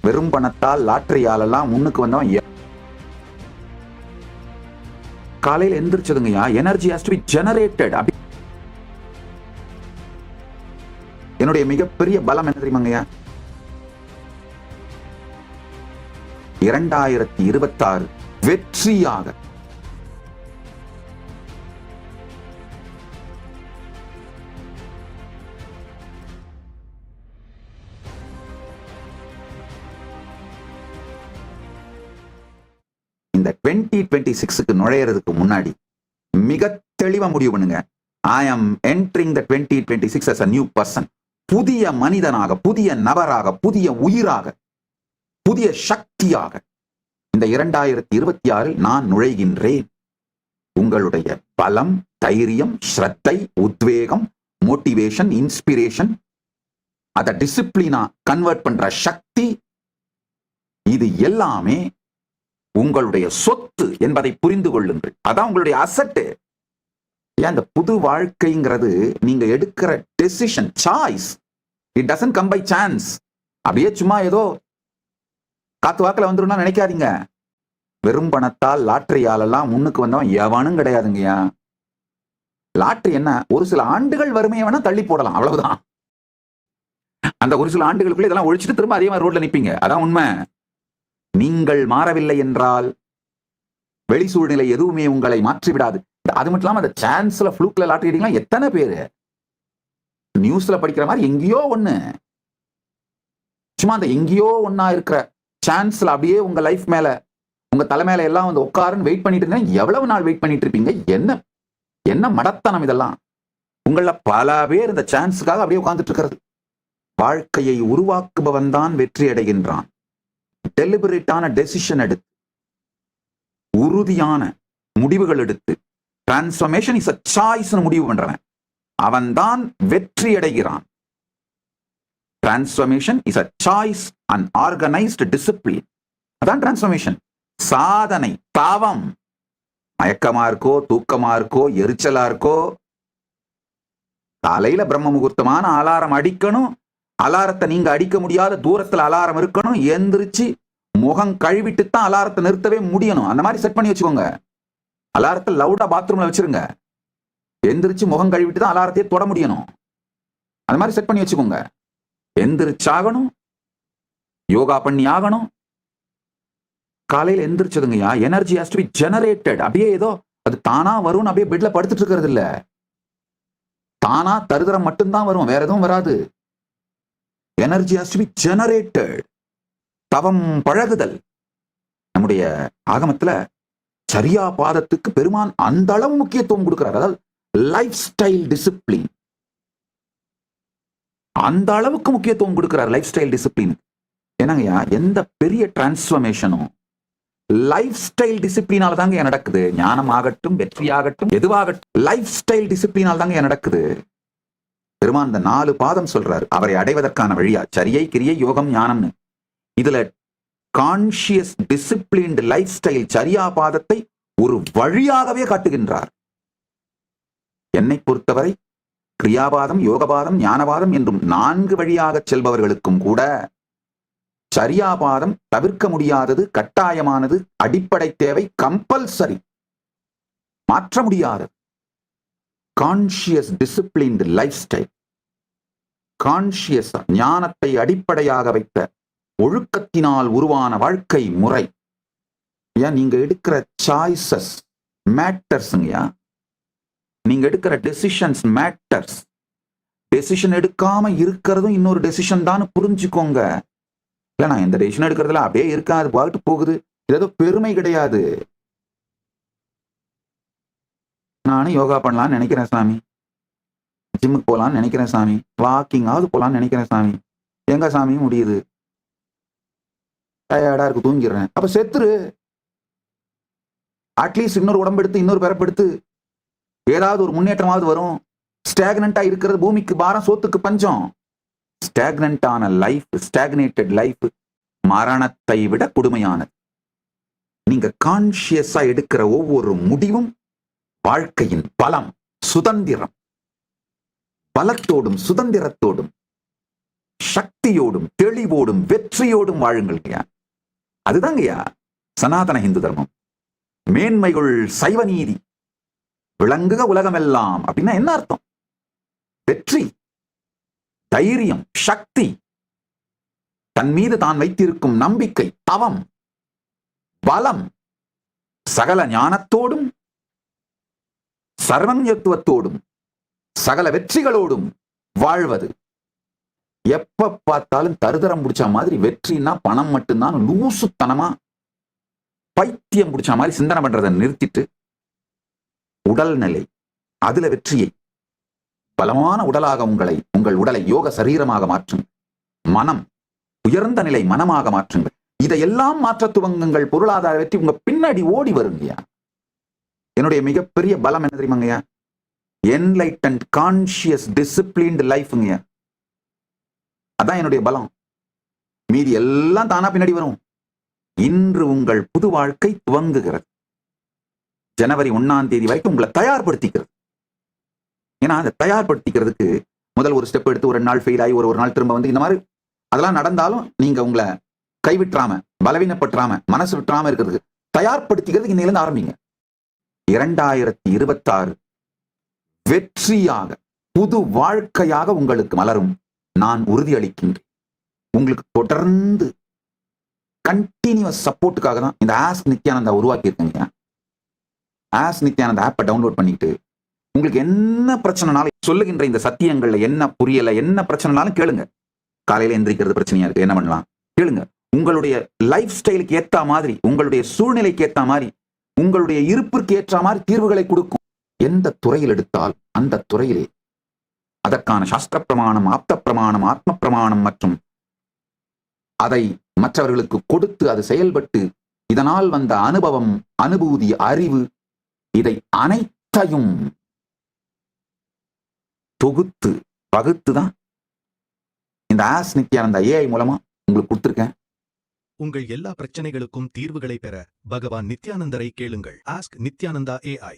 வெறும் பணத்தால் லாட்டரியாலெல்லாம் முன்னுக்கு வந்தவன் காலையில் எந்திரிச்சதுங்கய்யா, energy has to be generated. என்னுடைய மிகப்பெரிய பலம் என்ன தெரியுமாங்கய்யா? 2026 வெற்றியாக இந்த 2026க்கு நுழையிறதுக்கு முன்னாடி மிக தெளிவா முடிவு பண்ணுங்க. I am entering the 2026 as a new person. புதிய மனிதனாக, புதிய நபராக, புதிய உயிராக, புதிய சக்தியாக இந்த 2026 நான் நுழைகின்றேன். உங்களுடைய பலம், தைரியம், ஸ்ரத்தை, உத்வேகம், மோட்டிவேஷன், இன்ஸ்பிரேஷன், அதை டிசிப்ளினா கன்வெர்ட் பண்ற சக்தி, இது எல்லாமே உங்களுடைய சொத்து என்பதை புரிந்து கொள்ளுங்கள். அதான் உங்களுடைய அசட்டு. ஏன் இந்த புது வாழ்க்கைங்கிறது நீங்க எடுக்கிற decision, choice. It doesn't come by chance. அப்படியே சும்மா ஏதோ காத்து வாக்கில் வந்துடும் நினைக்காதீங்க. வெறும் பணத்தால் லாட்டரியாலெல்லாம் முன்னுக்கு வந்தவன் எவனும் கிடையாதுங்கய்யா. லாட்டரி என்ன, ஒரு சில ஆண்டுகள் வறுமையை வேணா தள்ளி போடலாம், அவ்வளவுதான். அந்த ஒரு சில ஆண்டுகளுக்குள்ள இதெல்லாம் ஒழிச்சிட்டு திரும்ப அதே மாதிரி ரோட்ல நிப்பீங்க. அதான் உண்மை. நீங்கள் மாறவில்லை என்றால் வெளி சூழ்நிலை எதுவுமே உங்களை மாற்றிவிடாது. அது மட்டும் இல்லாம அந்த சான்ஸ்ல ஃப்ளூக்ல லாட்டரி அடிக்கலாம் எத்தனை பேரு நியூஸ்ல படிக்கிற மாதிரி எங்கேயோ ஒண்ணு, சும்மா அந்த எங்கேயோ ஒன்னா இருக்கிற சான்ஸ்ல அப்படியே உங்க லைஃப் மேல, உங்க தலை மேல எல்லாம் வந்து உட்காருன்னு வெயிட் பண்ணிட்டு இருந்தா எவ்வளவு நாள் வெயிட் பண்ணிட்டு இருப்பீங்க? என்ன என்ன மடத்தனம் இதெல்லாம். உங்கள பல பேர் இந்த சான்ஸுக்காக அப்படியே உட்கார்ந்துட்டு இருக்கிறது. வாழ்க்கையை உருவாக்குபவன் தான் வெற்றி அடைகின்றான். டெலிபரேட்டான டெசிஷன் எடுத்து, உறுதியான முடிவுகள் எடுத்து, டிரான்ஸ்ஃபர்மேஷன் இஸ் a choice முடிவு பண்றவன் அவன் தான் வெற்றி அடைகிறான். Transformation is a choice and organized discipline. அதான் டிரான்ஸ்ஃபர்மேஷன். சாதனை பாவம். மயக்கமா இருக்கோ, தூக்கமா இருக்கோ, எரிச்சலா இருக்கோ, காலையில பிரம்ம முகூர்த்தமான அலாரம் அடிக்கணும். அலாரத்தை நீங்க அடிக்க முடியாத தூரத்துல அலாரம் இருக்கணும். எந்திரிச்சு முகம் கழுவிட்டு தான் அலாரத்தை நிறுத்தவே முடியணும். அந்த மாதிரி செட் பண்ணி வச்சுக்கோங்க. அலாரத்தை லவுடா பாத்ரூம்ல வச்சிருங்க. எந்திரிச்சு முகம் கழுவிட்டு தான் அலாரத்தையே தொட முடியணும். அந்த மாதிரி செட் பண்ணி வச்சுக்கோங்க. எந்திரிச்சாகணும், யோகா பண்ணி ஆகணும். காலையில் எந்திரிச்சதுங்கய்யா, energy has to be generated. அப்படியே ஏதோ அது தானா வரும்னு அப்படியே பெட்ல படுத்துட்டு இருக்கிறது இல்ல. தானா தருதரம் மட்டும்தான் வரும், வேற எதுவும் வராது. Energy has to be generated. தவம் பழகுதல். நம்முடைய ஆகமத்துல சரியா பாதத்துக்கு பெருமான் அந்த அளவு முக்கியத்துவம் கொடுக்கிறார். அதாவது லைஃப் ஸ்டைல் டிசிப்ளின், அந்த அளவுக்கு முக்கியத்துவம் கொடுக்கிறார் லைஃப் ஸ்டைல் டிசிப்ளின். என்னங்கய்யா, எந்த பெரிய டிரான்ஸ்ஃபர்மேஷனும் லைஃப் ஸ்டைல் டிசிப்ளினால தாங்க நடக்குது. ஞானம் ஆகட்டும், வெற்றி ஆகட்டும், எதுவாகட்டும் லைஃப் ஸ்டைல் டிசிப்ளினால் தாங்க நடக்குது. பெருமான் இந்த 4 பாதம் சொல்றாரு, அவரை அடைவதற்கான வழியா சரியை, கிரியை, யோகம், ஞானம்னு. இதுல கான்சியஸ் டிசிப்ளின்டு லைஃப் ஸ்டைல் சரியா பாதத்தை ஒரு வழியாகவே காட்டுகின்றார். என்னை பொறுத்தவரை கிரியாபாதம், யோகபாதம், ஞானபாதம் என்றும் 4 வழியாக செல்பவர்களுக்கும் கூட சரியாபாதம் தவிர்க்க முடியாதது, கட்டாயமானது, அடிப்படை தேவை, கம்பல்சரி, மாற்ற முடியாதது. Conscious disciplined life style, conscious ஞானத்தை அடிப்படையாக வைத்த ஒழுக்கத்தினால் உருவான வாழ்க்கை முறை. ஏன் நீங்க எடுக்கிற சாய்ஸஸ் மேட்டர்ஸ்ங்கயா, நீங்க எடுக்கிற டெசிஷன்ஸ் மேட்டர்ஸ். டெசிஷன் எடுக்காம இருக்கிறதும் இன்னொரு டெசிஷன் தான் புரிஞ்சுக்கோங்க. இல்ல நான் எந்த டெசிஷன் எடுக்கிறதுல அப்படியே இருக்காது, பாட்டு போகுது, இது ஏதோ பெருமை கிடையாது. நானும் யோகா பண்ணலாம்னு நினைக்கிறேன் சாமி, ஜிம்முக்கு போகலான்னு நினைக்கிறேன் சாமி, வாக்கிங்காவது போகலான்னு நினைக்கிறேன் சாமி, எங்க சாமி முடியுது, டயர்டா இருக்கு, தூங்கிடுறேன். அப்ப செத்துரு. அட்லீஸ்ட் இன்னொரு உடம்பெடுத்து, இன்னொரு பிறப்பெடுத்து ஏதாவது ஒரு முன்னேற்றமாவது வரும். ஸ்டாக்னண்டா இருக்கிறது பூமிக்கு பாரம், சோத்துக்கு பஞ்சம். ஸ்டாக்னண்டான லைஃப், ஸ்டாக்னேட்டட் லைஃப் மரணத்தை விட கொடுமையானது. நீங்க கான்சியஸா எடுக்கிற ஒவ்வொரு முடிவும் வாழ்க்கையின் பலம், சுதந்திரம், பலத்தோடும் சுதந்திரத்தோடும் சக்தியோடும் தெளிவோடும் வெற்றியோடும் வாழுங்கள்யா. அதுதாங்கய்யா சனாதன இந்து தர்மம். மேன்மைகள் சைவ நீதி விளங்குக உலகமெல்லாம் அப்படின்னா என்ன அர்த்தம்? வெற்றி, தைரியம், சக்தி, தன் மீது தான் வைத்திருக்கும் நம்பிக்கை, தவம், பலம், சகல ஞானத்தோடும் சர்வஞத்துவத்தோடும் சகல வெற்றிகளோடும் வாழ்வது. எப்ப பார்த்தாலும் தருதரம் பிடிச்ச மாதிரி வெற்றினா பணம் மட்டும்தான் லூசுத்தனமா பைத்தியம் பிடிச்ச மாதிரி சிந்தனை பண்றதை நிறுத்திட்டு உடல்நிலை, அதுல வெற்றியை, பலமான உடலாக உங்கள் உடலை யோக சரீரமாக மாற்றுங்கள். மனம், உயர்ந்த நிலை மனமாக மாற்றுங்கள். இதையெல்லாம் மாற்ற துவங்குங்கள். பொருளாதார வெற்றி உங்க பின்னாடி ஓடி வருங்கய்யா. என்னுடைய மிகப்பெரிய பலம் என்ன தெரியுமாங்கய்யா? என்லைட்டன்ட் கான்சியஸ் டிசிப்ளின்டு லைஃப்ங்கய்யா. அதான் என்னுடைய பலம். மீதி எல்லாம் தானா பின்னாடி வரும். இன்று உங்கள் புது வாழ்க்கை துவங்குகிறது. ஜனவரி 1ஆம் தேதி வரைக்கும் உங்களை தயார்படுத்திக்கிறது. ஏன்னா அதை தயார்படுத்திக்கிறதுக்கு முதல் ஒரு ஸ்டெப் எடுத்து ஒரு நாள் ஃபெயில் ஆகி ஒரு நாள் திரும்ப வந்து இந்த மாதிரி அதெல்லாம் நடந்தாலும் நீங்க உங்களை கைவிட்டுறாம, பலவீனப்பட்டுறாம, மனசு விட்டுறாம இருக்கிறதுக்கு தயார்படுத்திக்கிறதுக்கு இன்னையிலிருந்து ஆரம்பிங்க. 2026 வெற்றியாக புது வாழ்க்கையாக உங்களுக்கு மலரும். நான் உறுதியளிக்கின்றேன். உங்களுக்கு தொடர்ந்து கண்டினியூஸ் சப்போர்ட்டுக்காக தான் இந்த ஆஸ்க் நித்யானந்தா உருவாக்கி இருக்கீங்க. ஆஸ்க் நித்யானந்தா ஆப்பை டவுன்லோட் பண்ணிட்டு உங்களுக்கு என்ன பிரச்சனைனாலும் சொல்லுகின்ற இந்த சத்தியங்கள்ல என்ன புரியல, என்ன பிரச்சனைனாலும் கேளுங்க. காலையில எந்திரிக்கிறது பிரச்சனையா இருக்கு, என்ன பண்ணலாம் கேளுங்க. உங்களுடைய லைஃப் ஸ்டைலுக்கு ஏற்ற மாதிரி, உங்களுடைய சூழ்நிலைக்கு ஏற்ற மாதிரி, உங்களுடைய இருப்பிற்கு ஏற்ற மாதிரி தீர்வுகளை கொடுக்கும். எந்த துறையில் எடுத்தால் அந்த துறையிலே அதற்கான சாஸ்திர பிரமாணம், ஆப்த பிரமாணம், ஆத்ம பிரமாணம் மற்றும் அதை மற்றவர்களுக்கு கொடுத்து அது செயல்பட்டு இதனால் வந்த அனுபவம், அனுபூதி, அறிவு, இதை அனைத்தையும் தொகுத்து பகுத்துதான் இந்த ஆஸ்க் நித்யானந்தா AI மூலமா உங்களுக்கு கொடுத்திருக்கேன். உங்கள் எல்லா பிரச்சனைகளுக்கும் தீர்வுகளை பெற பகவான் நித்யானந்தரை கேளுங்கள். Ask Nithyananda AI.